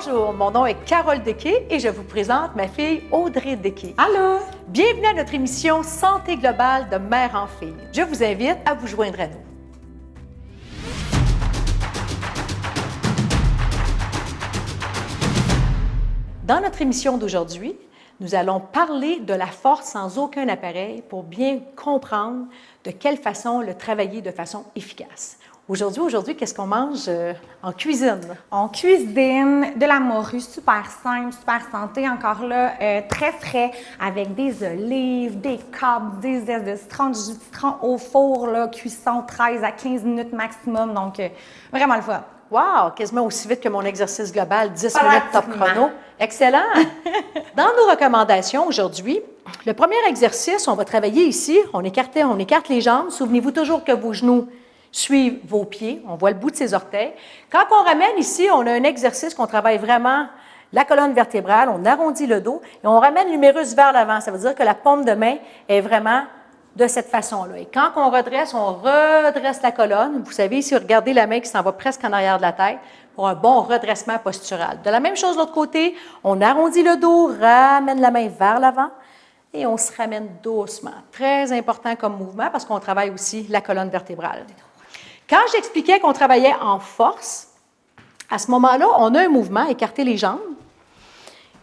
Bonjour, mon nom est Carole Dequet et je vous présente ma fille Audrey Dequet. Allô! Bienvenue à notre émission Santé globale de mère en fille. Je vous invite à vous joindre à nous. Dans notre émission d'aujourd'hui, nous allons parler de la force sans aucun appareil pour bien comprendre de quelle façon le travailler de façon efficace. Aujourd'hui, qu'est-ce qu'on mange en cuisine? On cuisine de la morue super simple, super santé, encore là, très frais, avec des olives, des câbles, des zestes de citron, du jus de citron au four, là, cuisson 13 à 15 minutes maximum, donc vraiment le fun. Wow! Quasiment aussi vite que mon exercice global, 10 minutes top chrono. Excellent! Dans nos recommandations aujourd'hui, le premier exercice, on va travailler ici, on écarte les jambes. Souvenez-vous toujours que vos genoux suivent vos pieds, on voit le bout de ses orteils. Quand on ramène ici, on a un exercice qu'on travaille vraiment la colonne vertébrale, on arrondit le dos et on ramène l'humérus vers l'avant. Ça veut dire que la paume de main est vraiment de cette façon-là. Et quand on redresse la colonne. Vous savez, ici, regardez la main qui s'en va presque en arrière de la tête pour un bon redressement postural. De la même chose de l'autre côté, on arrondit le dos, ramène la main vers l'avant et on se ramène doucement. Très important comme mouvement parce qu'on travaille aussi la colonne vertébrale. Quand j'expliquais qu'on travaillait en force, à ce moment-là, on a un mouvement, écarter les jambes.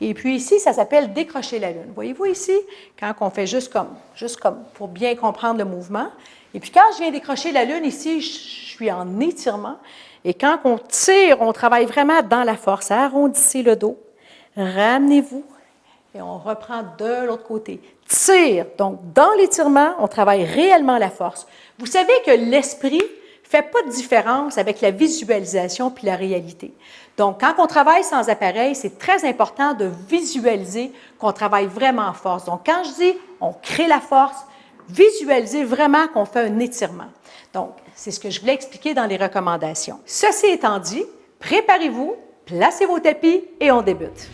Et puis ici, ça s'appelle décrocher la lune. Voyez-vous ici, quand on fait juste comme, pour bien comprendre le mouvement. Et puis quand je viens décrocher la lune, ici, je suis en étirement. Et quand on tire, on travaille vraiment dans la force. Arrondissez le dos, ramenez-vous et on reprend de l'autre côté. Tire. Donc, dans l'étirement, on travaille réellement la force. Vous savez que l'esprit ne fait pas de différence avec la visualisation puis la réalité. Donc, quand on travaille sans appareil, c'est très important de visualiser qu'on travaille vraiment en force. Donc, quand je dis on crée la force, visualisez vraiment qu'on fait un étirement. Donc, c'est ce que je voulais expliquer dans les recommandations. Ceci étant dit, préparez-vous, placez vos tapis et on débute.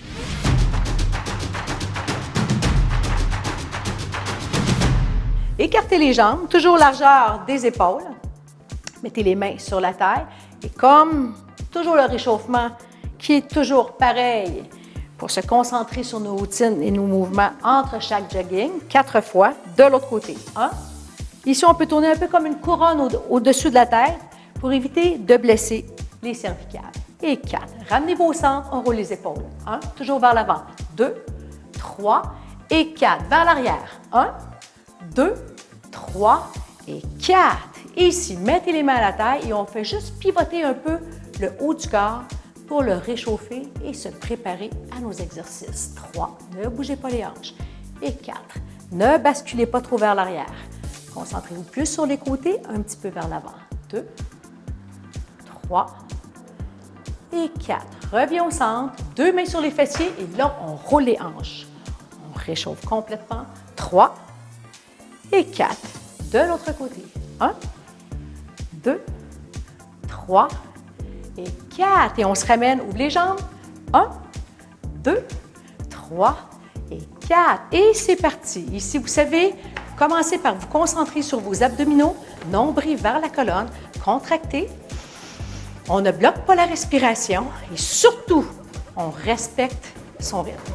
Écartez les jambes, toujours largeur des épaules. Mettez les mains sur la terre et comme toujours le réchauffement qui est toujours pareil pour se concentrer sur nos routines et nos mouvements entre chaque jogging, 4 fois de l'autre côté. 1. Ici, on peut tourner un peu comme une couronne au-dessus de la tête pour éviter de blesser les cervicales. Et 4. Ramenez-vous au centre, on roule les épaules. 1. Toujours vers l'avant. 2, 3 et 4. Vers l'arrière. 1, 2, 3 et 4. Et ici, mettez les mains à la taille et on fait juste pivoter un peu le haut du corps pour le réchauffer et se préparer à nos exercices. 3. Ne bougez pas les hanches. Et 4. Ne basculez pas trop vers l'arrière. Concentrez-vous plus sur les côtés, un petit peu vers l'avant. 2, 3 et 4. Reviens au centre. 2 mains sur les fessiers et là, on roule les hanches. On réchauffe complètement. 3 et 4. De l'autre côté. 1, 2, 3 et 4. Et on se ramène, ouvre les jambes. 1, 2, 3 et 4. Et c'est parti. Ici, vous savez, commencez par vous concentrer sur vos abdominaux, nombril vers la colonne, contractez. On ne bloque pas la respiration et surtout, on respecte son rythme.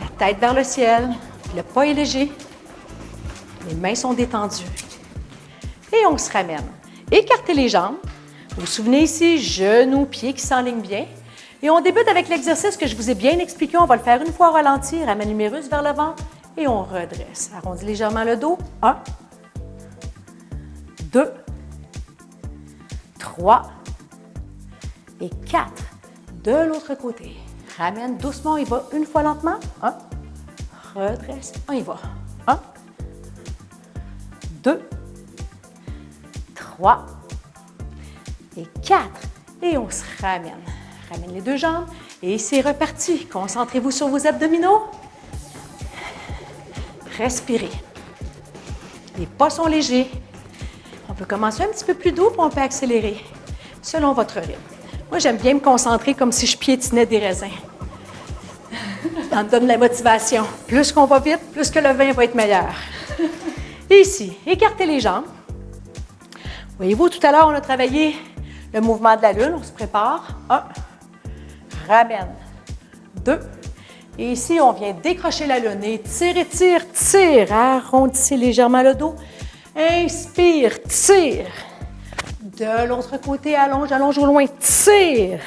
La tête vers le ciel, le pas est léger, les mains sont détendues. Et on se ramène. Écartez les jambes. Vous vous souvenez ici, genoux, pieds qui s'enlignent bien. Et on débute avec l'exercice que je vous ai bien expliqué. On va le faire une fois au ralenti. Ramène l'humérus vers l'avant et on redresse. Arrondis légèrement le dos. 1, 2, 3 et 4. De l'autre côté. Ramène doucement, on y va une fois lentement. 1, redresse, on y va. 1, 2, 3 et 4. Et on se ramène. Ramène les deux jambes et c'est reparti. Concentrez-vous sur vos abdominaux. Respirez. Les pas sont légers. On peut commencer un petit peu plus doux, puis on peut accélérer selon votre rythme. Moi, j'aime bien me concentrer comme si je piétinais des raisins. Ça me donne de la motivation. Plus qu'on va vite, plus que le vin va être meilleur. Et ici, écartez les jambes. Voyez-vous, tout à l'heure, on a travaillé le mouvement de la lune. On se prépare. 1, ramène. 2. Et ici, on vient décrocher la lune. Et tire, étire, tire. Arrondissez légèrement le dos. Inspire, tire. De l'autre côté, allonge, allonge au loin, tire.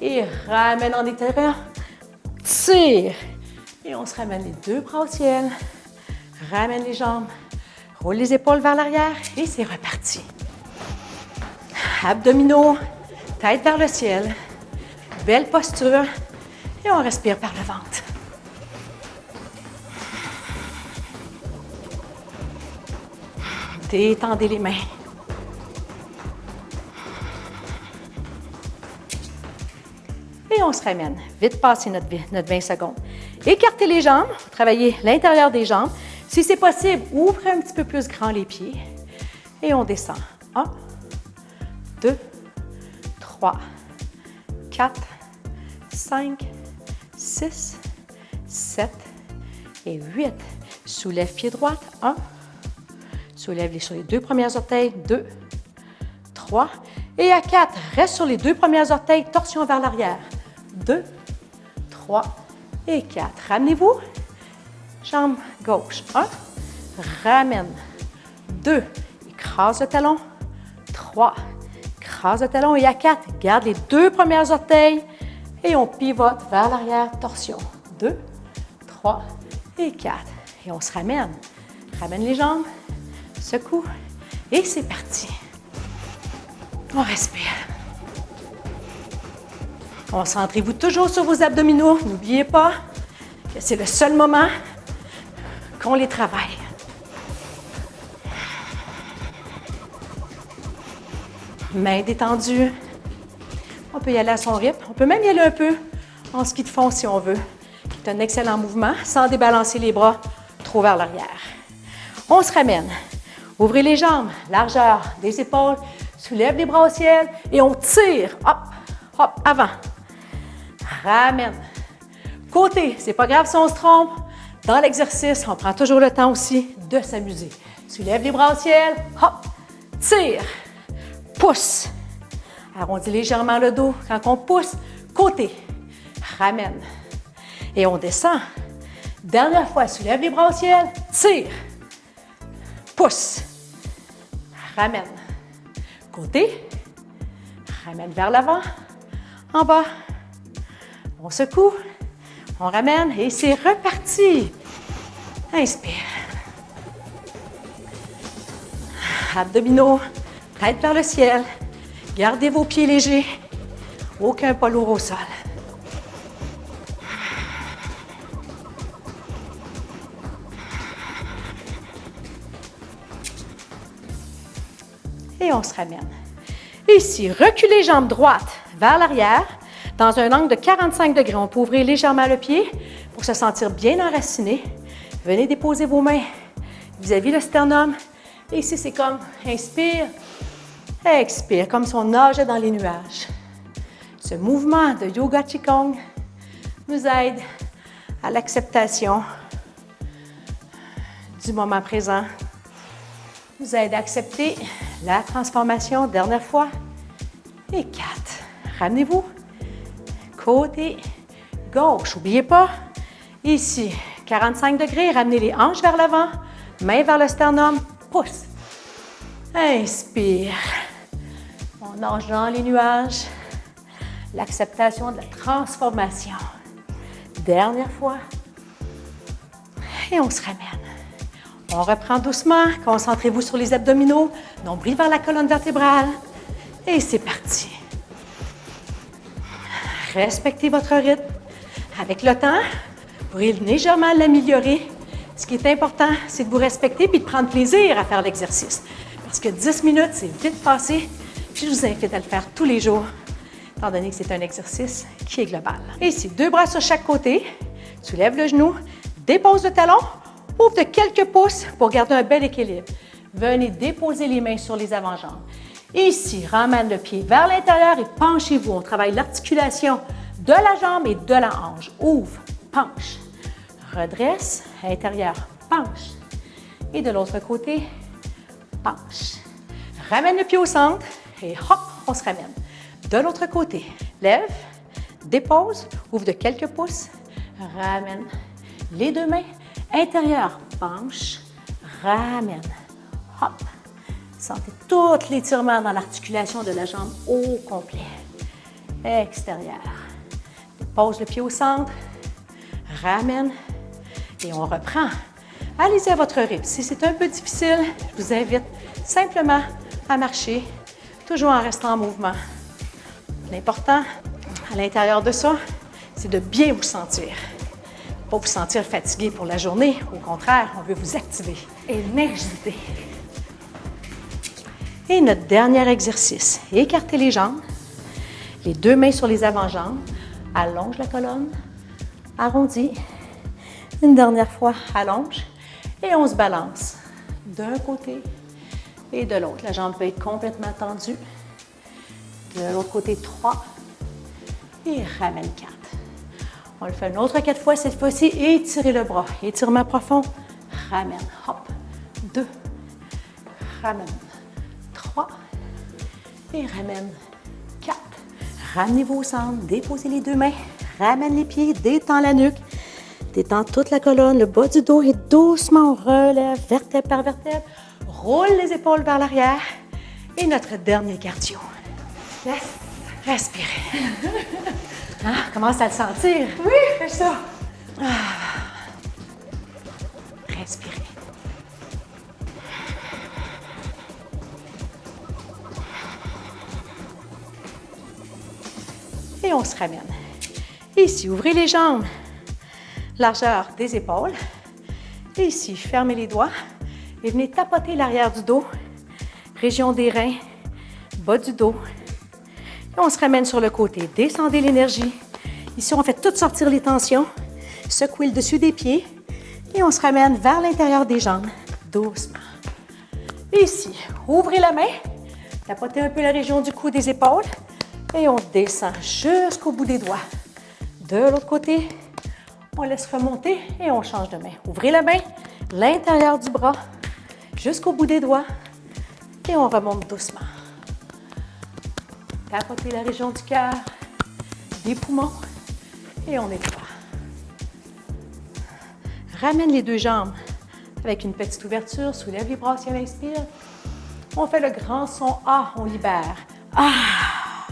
Et ramène en intérieur, tire. Et on se ramène les deux bras au ciel. Ramène les jambes. Roule les épaules vers l'arrière et c'est reparti. Abdominaux, tête vers le ciel. Belle posture. Et on respire par le ventre. Détendez les mains. Et on se ramène. Vite passer notre 20 secondes. Écartez les jambes. Travaillez l'intérieur des jambes. Si c'est possible, ouvrez un petit peu plus grand les pieds. Et on descend. 1, 2, 3, 4, 5, 6, 7 et 8. Soulève pied droit. 1. Soulève sur les deux premiers orteils. 2, 3. Et à 4, reste sur les deux premiers orteils. Torsion vers l'arrière. 2, 3 et 4. Ramenez-vous. Jambe gauche. 1. Ramène. 2. Écrase le talon. 3. Écrase le talon. Et à 4, garde les deux premiers orteils. Et on pivote vers l'arrière. Torsion. 2, 3 et 4. Et on se ramène. Ramène les jambes. Secoue. Et c'est parti. On respire. Concentrez-vous toujours sur vos abdominaux. N'oubliez pas que c'est le seul moment qu'on les travaille. Mains détendues. On peut y aller à son rythme. On peut même y aller un peu en ski de fond si on veut. C'est un excellent mouvement sans débalancer les bras trop vers l'arrière. On se ramène. Ouvrez les jambes, largeur des épaules. Soulève les bras au ciel et on tire. Hop, hop, avant. Ramène. Côté, c'est pas grave si on se trompe. Dans l'exercice, on prend toujours le temps aussi de s'amuser. Soulève les bras au ciel. Hop, tire. Pousse. Arrondis légèrement le dos quand on pousse. Côté. Ramène. Et on descend. Dernière fois, soulève les bras au ciel. Tire. Pousse. Ramène. Côté. Ramène vers l'avant. En bas. On secoue. On ramène et c'est reparti. Inspire. Abdominaux. Tête vers le ciel. Gardez vos pieds légers. Aucun pas lourd au sol. Et on se ramène. Ici, reculez jambes droites vers l'arrière dans un angle de 45 degrés. On peut ouvrir légèrement le pied pour se sentir bien enraciné. Venez déposer vos mains vis-à-vis le sternum. Et ici, c'est comme inspire, expire, comme si on nageait dans les nuages. Ce mouvement de Yoga Qigong nous aide à l'acceptation du moment présent, nous aide à accepter la transformation. Dernière fois. Et 4. Ramenez-vous. Côté gauche. N'oubliez pas. Ici, 45 degrés. Ramenez les hanches vers l'avant. Main vers le sternum. Pousse. Inspire. On nage dans les nuages. L'acceptation de la transformation. Dernière fois. Et on se ramène. On reprend doucement. Concentrez-vous sur les abdominaux. Nombril vers la colonne vertébrale. Et c'est parti. Respectez votre rythme. Avec le temps, vous pourrez légèrement l'améliorer. Ce qui est important, c'est de vous respecter et de prendre plaisir à faire l'exercice. Parce que 10 minutes, c'est vite passé. Puis je vous invite à le faire tous les jours, étant donné que c'est un exercice qui est global. Et ici, 2 bras sur chaque côté. Soulève le genou, dépose le talon, ouvre de quelques pouces pour garder un bel équilibre. Venez déposer les mains sur les avant-jambes. Ici, ramène le pied vers l'intérieur et penchez-vous. On travaille l'articulation de la jambe et de la hanche. Ouvre, penche, redresse, intérieur, penche. Et de l'autre côté, penche. Ramène le pied au centre et hop, on se ramène. De l'autre côté, lève, dépose, ouvre de quelques pouces, ramène. Les deux mains, intérieur, penche, ramène. Hop. Sentez tout l'étirement dans l'articulation de la jambe au complet. Extérieur. Dépose le pied au centre, ramène et on reprend. Allez-y à votre rythme. Si c'est un peu difficile, je vous invite simplement à marcher, toujours en restant en mouvement. L'important, à l'intérieur de ça, c'est de bien vous sentir. Pas vous sentir fatigué pour la journée. Au contraire, on veut vous activer. Énergiser. Et notre dernier exercice, écartez les jambes, les deux mains sur les avant-jambes, allonge la colonne, arrondis. Une dernière fois, allonge et on se balance d'un côté et de l'autre. La jambe peut être complètement tendue. De l'autre côté, 3 et ramène 4. On le fait une autre 4 fois cette fois-ci. Étirez le bras. Étirement profond. Ramène. Hop. 2. Ramène. 3. Et ramène. 4. Ramenez-vous au centre. Déposez les deux mains. Ramène les pieds. Détends la nuque. Détends toute la colonne, le bas du dos et doucement on relève vertèbre par vertèbre. Roule les épaules vers l'arrière. Et notre dernier cardio. Yes. Respirez. Ah, commence à le sentir. Oui, fais ça. Respirez. Et on se ramène. Ici, ouvrez les jambes. Largeur des épaules. Et ici, fermez les doigts et venez tapoter l'arrière du dos. Région des reins, bas du dos. Et on se ramène sur le côté. Descendez l'énergie. Ici, on fait tout sortir les tensions. Secouez le dessus des pieds. Et on se ramène vers l'intérieur des jambes, doucement. Ici, ouvrez la main. Tapotez un peu la région du cou, des épaules. Et on descend jusqu'au bout des doigts. De l'autre côté, on laisse remonter et on change de main. Ouvrez la main, l'intérieur du bras, jusqu'au bout des doigts. Et on remonte doucement. Tapotez la région du cœur, des poumons. Et on nettoie. Ramène les deux jambes avec une petite ouverture. Soulève les bras si on inspire. On fait le grand son A, on libère. Ah!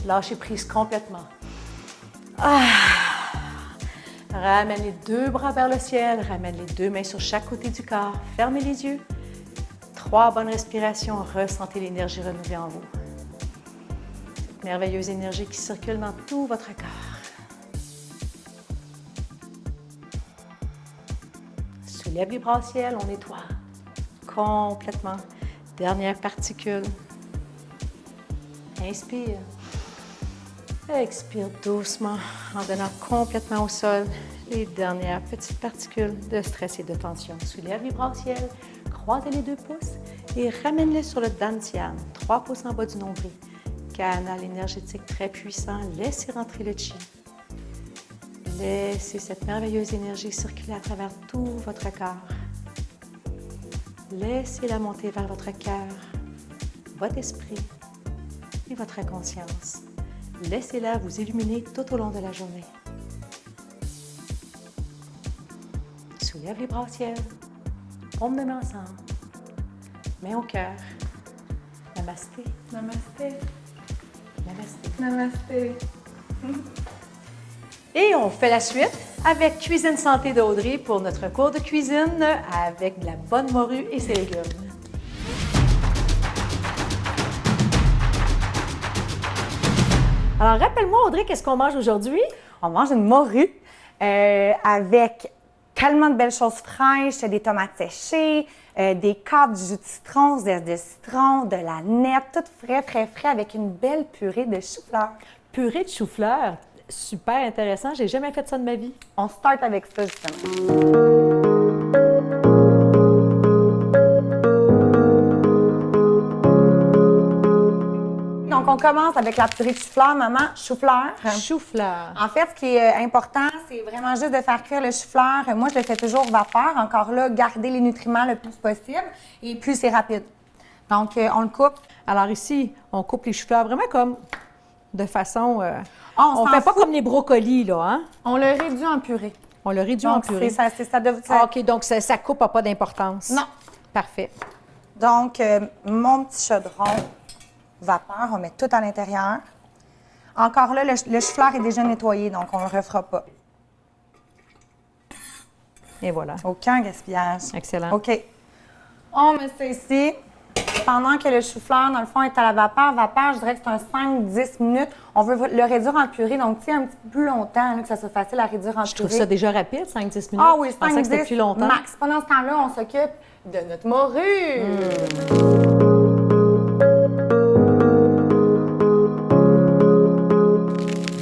Lâchez prise complètement. Ah! Ramène les deux bras vers le ciel. Ramène les deux mains sur chaque côté du corps. Fermez les yeux. 3 bonnes respirations. Ressentez l'énergie renouvelée en vous. Cette merveilleuse énergie qui circule dans tout votre corps. Soulève les bras au ciel. On nettoie complètement. Dernière particule. Inspire. Expire doucement en donnant complètement au sol les dernières petites particules de stress et de tension. Soulève les bras au ciel, croisez les 2 pouces et ramène-les sur le dantian, 3 pouces en bas du nombril. Canal énergétique très puissant, laissez rentrer le chi. Laissez cette merveilleuse énergie circuler à travers tout votre corps. Laissez-la monter vers votre cœur, votre esprit et votre conscience. Laissez-la vous illuminer tout au long de la journée. Soulève les bras au ciel. On me met ensemble. Main au cœur. Namasté. Namasté. Namasté. Namasté. Et on fait la suite avec Cuisine Santé de Audrey pour notre cours de cuisine avec de la bonne morue et ses légumes. Alors, rappelle-moi, Audrey, qu'est-ce qu'on mange aujourd'hui? On mange une morue avec tellement de belles choses fraîches, des tomates séchées, des câbles, du jus de citron, du zeste de citron, de la nette, tout frais, frais, frais, avec une belle purée de chou-fleur. Purée de chou-fleur, super intéressant. J'ai jamais fait ça de ma vie. On start avec ça, justement. Donc, on commence avec la purée de chou-fleur, maman. Chou-fleur. Chou-fleur. En fait, ce qui est important, c'est vraiment juste de faire cuire le chou-fleur. Moi, je le fais toujours vapeur. Encore là, garder les nutriments le plus possible. Et plus c'est rapide. Donc, on le coupe. Alors ici, on coupe les chou-fleurs vraiment comme de façon... Ah, On s'en ne fait pas fout. comme les brocolis, là, hein? On le réduit en purée. On le réduit en Donc, purée. ça Ah, OK, donc ça coupe n'a pas d'importance. Non. Parfait. Donc, mon petit chaudron vapeur, on met tout à l'intérieur. Encore là, le chou-fleur est déjà nettoyé, donc on ne le refera pas. Et voilà. Aucun gaspillage. Excellent. OK. On met ça ici. Pendant que le chou-fleur, dans le fond, est à la vapeur, je dirais que c'est un 5-10 minutes. On veut le réduire en purée, donc tu sais, un petit peu plus longtemps, là, que ça soit facile à réduire en Je purée. trouve ça déjà rapide, 5-10 minutes. Ah oui, Je pensais que c'était 5-10 plus longtemps. max. Pendant ce temps-là, on s'occupe de notre morue.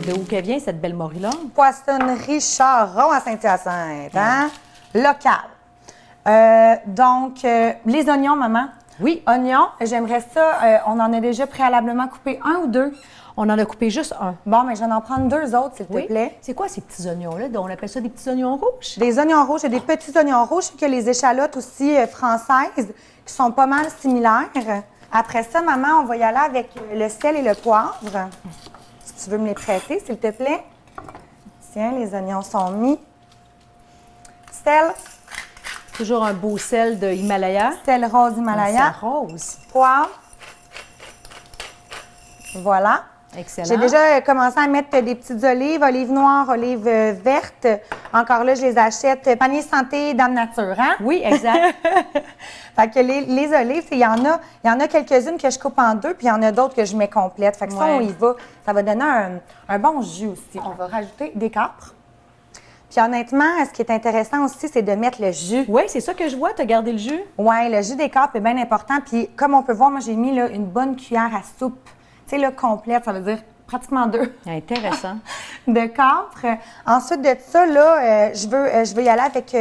De où qu'elle vient, cette belle morue-là? Poissonnerie Charon à Saint-Hyacinthe, hein? Local. Donc, les oignons, maman. Oui. Oignons, j'aimerais ça, on en a déjà préalablement coupé un ou deux. On en a coupé juste un. Bon, mais je vais en prendre deux autres, s'il te plaît. C'est quoi ces petits oignons-là? On appelle ça des petits oignons rouges? Des oignons rouges et des petits oignons rouges. Je sais qu'il y a les échalotes aussi françaises qui sont pas mal similaires. Après ça, maman, on va y aller avec le sel et le poivre. Si tu veux me les prêter, s'il te plaît. Tiens, les oignons sont mis. Sel, Toujours un beau sel de Himalaya. sel rose Himalaya. C'est rose. Poivre. Voilà. Excellent. J'ai déjà commencé à mettre des petites olives, olives noires, olives vertes. Encore là, je les achète panier santé Dame Nature, hein? Oui, exact. Fait que les olives, il y en a quelques-unes que je coupe en deux, puis il y en a d'autres que je mets complètes. Fait que ça, Ouais. on y va. Ça va donner un bon jus aussi. On va rajouter des capres. Puis honnêtement, ce qui est intéressant aussi, c'est de mettre le jus. Oui, c'est ça que je vois. Tu as gardé le jus? Oui, le jus des capres est bien important. Puis comme on peut voir, moi, j'ai mis là, une bonne cuillère à soupe. Tu sais, là, complète, ça veut dire pratiquement deux. Intéressant. De capre. Ensuite de ça, là, je veux y aller avec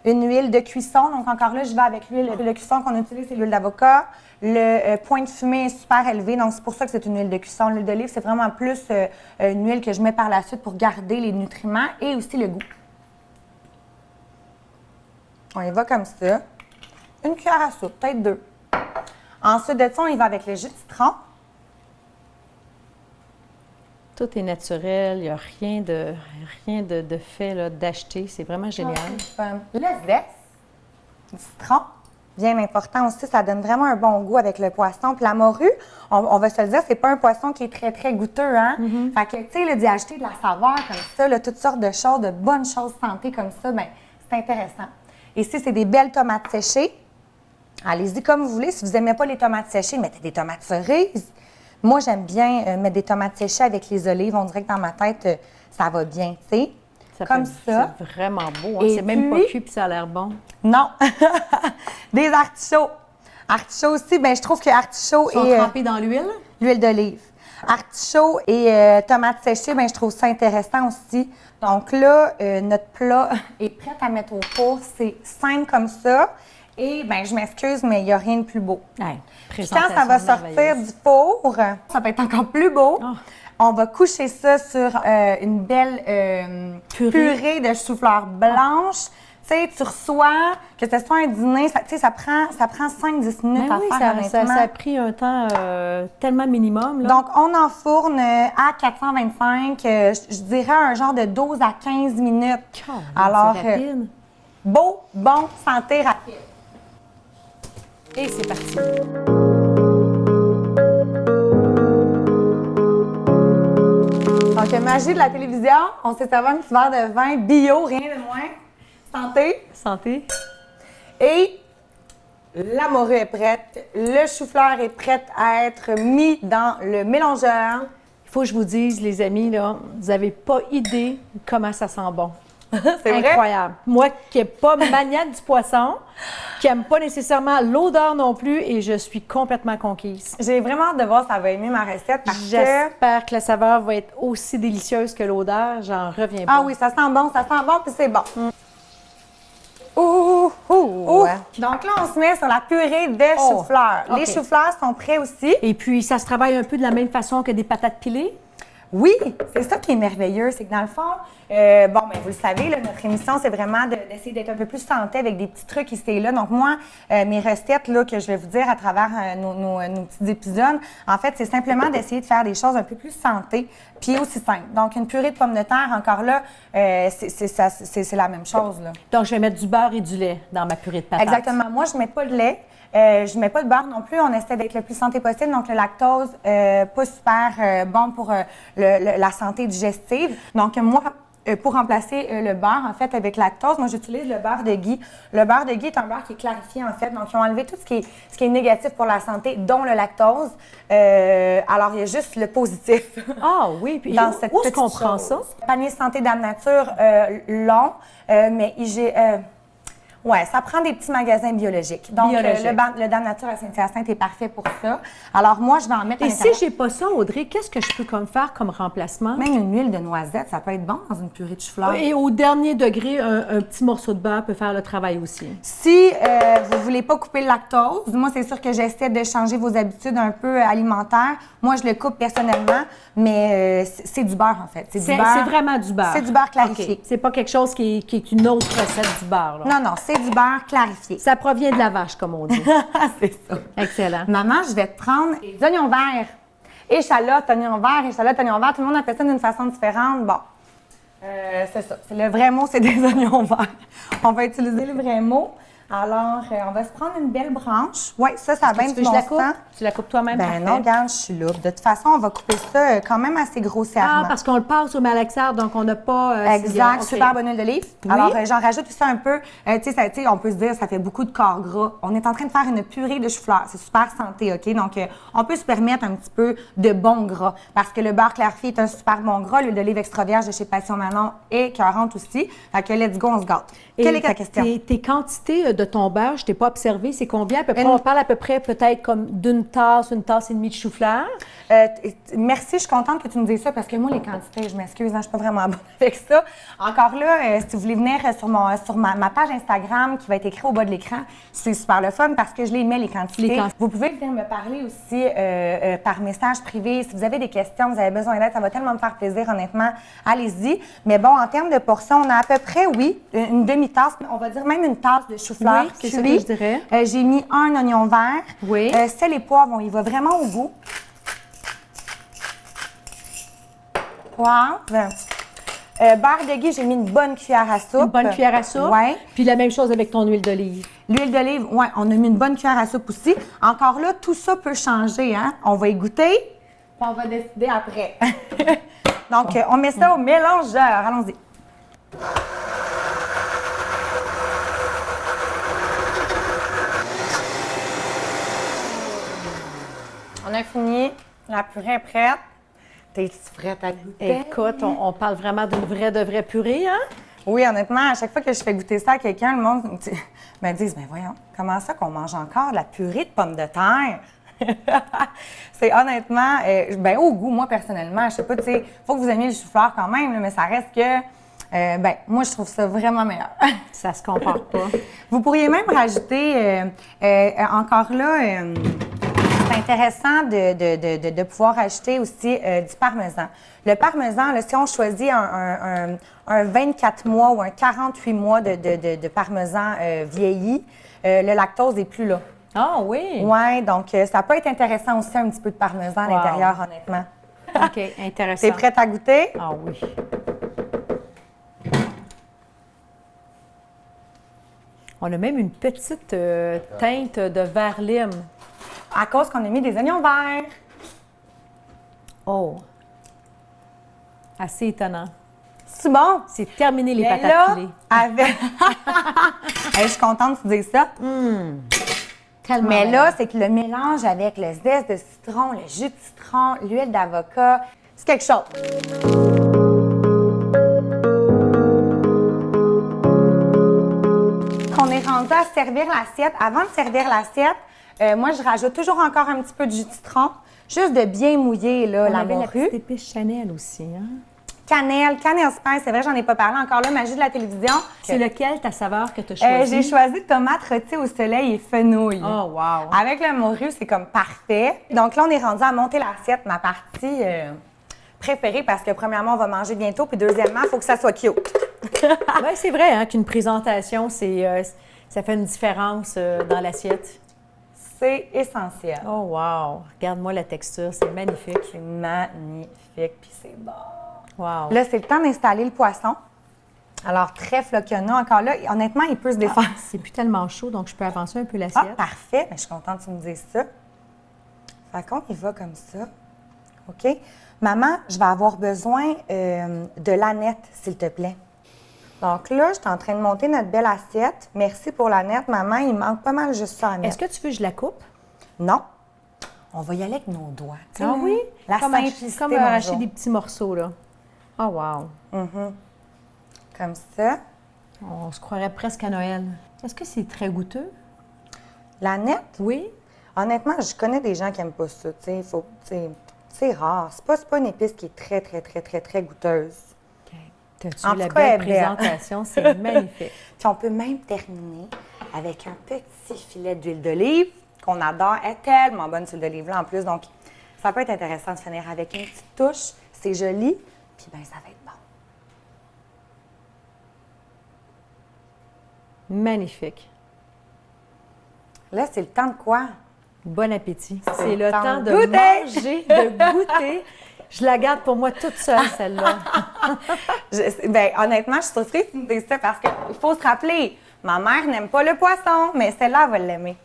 une huile de cuisson. Donc, encore là, je vais avec l'huile de cuisson qu'on utilise, c'est l'huile d'avocat. Le point de fumée est super élevé, donc c'est pour ça que c'est une huile de cuisson. L'huile d'olive, c'est vraiment plus une huile que je mets par la suite pour garder les nutriments et aussi le goût. On y va comme ça. Une cuillère à soupe, peut-être deux. Ensuite de ça, on y va avec le jus de citron. Tout est naturel. Il n'y a rien de fait là, d'acheter. C'est vraiment génial. Le zeste du citron, bien important aussi, ça donne vraiment un bon goût avec le poisson. Puis la morue, on va se le dire, c'est pas un poisson qui est très, très goûteux, hein? Fait que, tu sais, là, d'y acheter de la saveur comme ça, là, toutes sortes de choses, de bonnes choses santé comme ça, bien, c'est intéressant. Ici, c'est des belles tomates séchées. Allez-y comme vous voulez. Si vous n'aimez pas les tomates séchées, mettez des tomates cerises. Moi, j'aime bien mettre des tomates séchées avec les olives. On dirait que dans ma tête, ça va bien, tu sais. Comme ça. C'est vraiment beau. Hein? Et C'est même pas puis- cuit puis ça a l'air bon. Non. Des artichauts. Artichauts aussi, bien, je trouve que artichauts Ils sont et trempés dans l'huile? l'huile d'olive. Artichauts et tomates séchées, bien, je trouve ça intéressant aussi. Donc là, notre plat est prêt à mettre au four. C'est simple comme ça. Et bien, je m'excuse, mais il n'y a rien de plus beau. Ouais, Puis quand ça va sortir du four, ça va être encore plus beau. Oh. On va coucher ça sur une belle purée de chou-fleur blanche. Tu sais, tu reçois, que ce soit un dîner, tu sais, ça prend 5-10 minutes Ben à oui, faire, honnêtement. ça a pris un temps tellement minimum. Là. Donc, on enfourne à 425, je dirais un genre de 12 à 15 minutes. Alors, c'est rapide. beau, bon, santé, rapide. Et c'est parti. Donc, magie de la télévision, on s'est servi un petit verre de vin bio, rien de moins. Santé. Santé. Et la morue est prête. Le chou-fleur est prêt à être mis dans le mélangeur. Il faut que je vous dise, les amis, là, vous n'avez pas idée comment ça sent bon. C'est vrai? Incroyable. Moi qui n'ai pas maniaque du poisson, qui n'aime pas nécessairement l'odeur non plus, et je suis complètement conquise. J'ai vraiment hâte de voir si ça va aimer ma recette parce que... J'espère que la saveur va être aussi délicieuse que l'odeur. J'en reviens pas. Ah oui, ça sent bon, puis c'est bon. Ouh! Donc là, on se met sur la purée de Oh, chou-fleur. OK. Les choux-fleurs sont prêts aussi. Et puis, ça se travaille un peu de la même façon que des patates pilées? Oui, c'est ça qui est merveilleux, c'est que dans le fond, vous le savez, là, notre émission, c'est vraiment d'essayer d'être un peu plus santé avec des petits trucs ici et là. Donc moi, mes recettes là, que je vais vous dire à travers nos petits épisodes, en fait, c'est simplement d'essayer de faire des choses un peu plus santé, puis aussi simples. Donc une purée de pommes de terre, encore là, c'est la même chose. Là. Donc, je vais mettre du beurre et du lait dans ma purée de patates. Exactement. Moi, je ne mets pas de lait. Je ne mets pas de beurre non plus. On essaie d'être le plus santé possible. Donc, le lactose, pas super bon pour la santé digestive. Donc, moi, pour remplacer le beurre, en fait, avec lactose, moi, j'utilise le beurre de ghee. Le beurre de ghee est un beurre qui est clarifié, en fait. Donc, ils ont enlevé tout ce qui est négatif pour la santé, dont le lactose. Alors, il y a juste le positif. Ah oui, puis dans cette où est-ce qu'on prend ça? Panier santé Dame Nature, long, mais ouais, ça prend des petits magasins biologiques. Donc, le Dame Nature à Saint-Hyacinthe est parfait pour ça. Alors, moi, je vais en mettre Et si j'ai pas ça, Audrey, qu'est-ce que je peux faire comme remplacement? Même une huile de noisette, ça peut être bon dans une purée de chou-fleur. Et au dernier degré, un petit morceau de beurre peut faire le travail aussi. Si vous ne voulez pas couper le lactose, moi, c'est sûr que j'essaie de changer vos habitudes un peu alimentaires. Moi, je le coupe personnellement, mais c'est du beurre, en fait. C'est vraiment du beurre. C'est du beurre clarifié. Okay. C'est pas quelque chose qui est une autre recette du beurre. Là. Non, c'est du beurre clarifié. Ça provient de la vache, comme on dit. C'est ça. Excellent. Maman, je vais te prendre des oignons verts. Échalote, oignons verts, échalote, oignons verts. Tout le monde appelle ça d'une façon différente. Bon, c'est ça. Le vrai mot, c'est des oignons verts. On va utiliser le vrai mot. Alors, on va se prendre une belle branche. Oui, ça a bien du bon sens. Tu la coupes toi-même? Ben non, regarde, je suis là. De toute façon, on va couper ça quand même assez grossièrement. Ah, parce qu'on le passe au malaxeur, donc on n'a pas... exact, super bonne huile d'olive. Oui. Alors, j'en rajoute tout ça un peu. Tu sais, on peut se dire, ça fait beaucoup de corps gras. On est en train de faire une purée de chou-fleur. C'est super santé, OK? Donc, on peut se permettre un petit peu de bon gras. Parce que le beurre clarifié est un super bon gras. L'huile d'olive extra vierge de chez Passion Manon est écœurante aussi. Fait que let's go, on se gâte. Quelle est ta question? Tes quantités de ton beurre, je ne t'ai pas observé, c'est combien à peu près? On parle à peu près peut-être comme d'une tasse, une tasse et demie de chou-fleur. Merci, je suis contente que tu me dises ça parce que moi, les quantités, je m'excuse, je ne suis pas vraiment bonne avec ça. Encore là, si vous voulez venir sur ma page Instagram qui va être écrite au bas de l'écran, c'est super le fun parce que je les mets, les quantités. Vous pouvez venir me parler aussi par message privé. Si vous avez des questions, vous avez besoin d'aide, ça va tellement me faire plaisir, honnêtement. Allez-y. Mais bon, en termes de portions, on a à peu près, oui, une demi-tasse, on va dire même une tasse de chou-fleur oui, c'est ça que je dirais. J'ai mis un oignon vert. Oui. Sel et poivre, on y va vraiment au goût. Poivre. Beurre de ghee, j'ai mis une bonne cuillère à soupe. Une bonne cuillère à soupe? Oui. Puis la même chose avec ton huile d'olive. L'huile d'olive, oui, on a mis une bonne cuillère à soupe aussi. Encore là, tout ça peut changer, hein? On va y goûter, puis on va décider après. Donc, on met ça au mélangeur. Allons-y. On a fini. La purée est prête. T'es prête à goûter? Écoute, on parle vraiment d'une vraie purée, hein? Oui, honnêtement, à chaque fois que je fais goûter ça à quelqu'un, le monde me dit, ben voyons, comment ça qu'on mange encore de la purée de pommes de terre? C'est honnêtement, au goût, moi personnellement, je sais pas, tu sais, faut que vous aimiez le chou-fleur quand même, là, mais ça reste que, moi, je trouve ça vraiment meilleur. Ça se compare pas. Vous pourriez même rajouter, encore là, c'est intéressant de pouvoir ajouter aussi du parmesan. Le parmesan, là, si on choisit un 24 mois ou un 48 mois de parmesan vieilli, le lactose n'est plus là. Ah oui? Oui, donc ça peut être intéressant aussi un petit peu de parmesan à l'intérieur, honnêtement. OK, intéressant. T'es prête à goûter? Ah oui. On a même une petite teinte de vert lime. À cause qu'on a mis des oignons verts. Oh! Assez étonnant. C'est bon? C'est terminé les patates là, pilées. Avec... je suis contente que tu dises ça. Mais là, c'est que le mélange avec le zeste de citron, le jus de citron, l'huile d'avocat, c'est quelque chose. On est rendu à servir l'assiette. Avant de servir l'assiette, moi, je rajoute toujours encore un petit peu de jus de citron, juste de bien mouiller là, la morue. La petite épice Chanel aussi, hein? Cannelle spice, c'est vrai, j'en ai pas parlé encore là, magie de la télévision. C'est lequel ta saveur que tu as choisi? J'ai choisi tomate rôtie au soleil et fenouil. Oh, wow! Avec le morue, c'est comme parfait. Donc là, on est rendu à monter l'assiette, ma partie préférés parce que, premièrement, on va manger bientôt, puis deuxièmement, il faut que ça soit cute. Ben, c'est vrai hein, qu'une présentation, ça fait une différence dans l'assiette. C'est essentiel. Oh wow! Regarde-moi la texture, c'est magnifique. C'est magnifique, puis c'est bon. Wow! Là, c'est le temps d'installer le poisson. Alors, très floconnant. Encore là, honnêtement, il peut se défaire. C'est plus tellement chaud, donc je peux avancer un peu Ah, l'assiette. parfait. Mais je suis contente que tu me dises ça. Fait qu'on y va comme ça. OK? Maman, je vais avoir besoin de l'aneth, s'il te plaît. Donc là, je suis en train de monter notre belle assiette. Merci pour l'aneth, maman. Il manque pas mal juste ça à mettre. Est-ce que tu veux que je la coupe? Non. On va y aller avec nos doigts. Tu sais, Ah oui? La Comme, simplicité, comme mon arracher jour. des petits morceaux, là. Oh wow! Comme ça. On se croirait presque à Noël. Est-ce que c'est très goûteux? L'aneth, Oui? honnêtement, je connais des gens qui n'aiment pas ça. Tu sais, c'est rare. C'est pas une épice qui est très, très, très, très, très goûteuse. T'as-tu En la tout cas, belle elle est belle. présentation? C'est magnifique. Puis on peut même terminer avec un petit filet d'huile d'olive qu'on adore. Elle est tellement bonne, cette huile d'olive-là, en plus. Donc, ça peut être intéressant de finir avec une petite touche. C'est joli. Puis, bien, ça va être bon. Magnifique. Là, c'est le temps de quoi? Bon appétit. C'est le temps de goûter. manger, de goûter. Je la garde pour moi toute seule, celle-là. Bien, honnêtement, je suis surprise que tu me dises ça parce qu'il faut se rappeler, ma mère n'aime pas le poisson, mais celle-là, elle va l'aimer.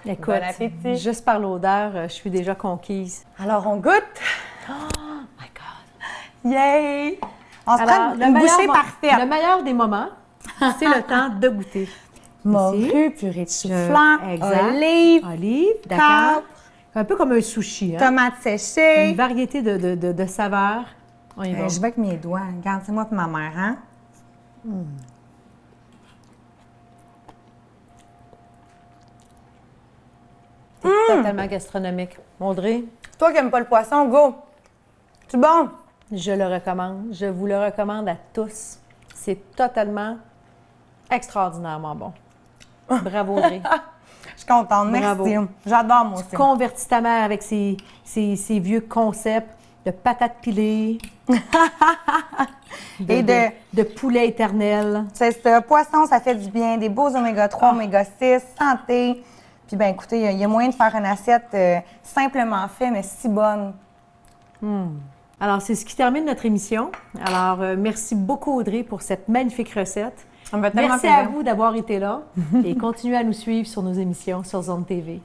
Écoute, Bon appétit. juste par l'odeur, je suis déjà conquise. Alors, on goûte. Oh my God! Yay! On se Alors, prend une bouchée parfaite. Le meilleur des moments, c'est le temps de goûter. Morue, purée de chou-fleur, Exact. olive, Olive, d'accord. capre, Un peu comme un sushi, hein? tomates séchées. Une variété de saveurs. On y va. Je vais avec mes doigts. Regarde, c'est moi et ma mère, hein? C'est totalement gastronomique. Audrey, Toi qui n'aimes pas le poisson, go! C'est bon? je le recommande. Je vous le recommande à tous. C'est totalement extraordinairement bon. Bravo, Audrey. Je suis contente, Bravo. merci. J'adore, moi aussi. Convertis ta mère avec ses vieux concepts de patates pilées, Et de poulet éternel. C'est ça. Poisson, ça fait du bien. Des beaux oméga 3, oméga 6, santé. Puis, bien, écoutez, il y a moyen de faire une assiette simplement faite, mais si bonne. Alors, c'est ce qui termine notre émission. Alors, merci beaucoup, Audrey, pour cette magnifique recette. Ça me fait tellement Merci plaisir. à vous d'avoir été là et continuez à nous suivre sur nos émissions sur Zone TV.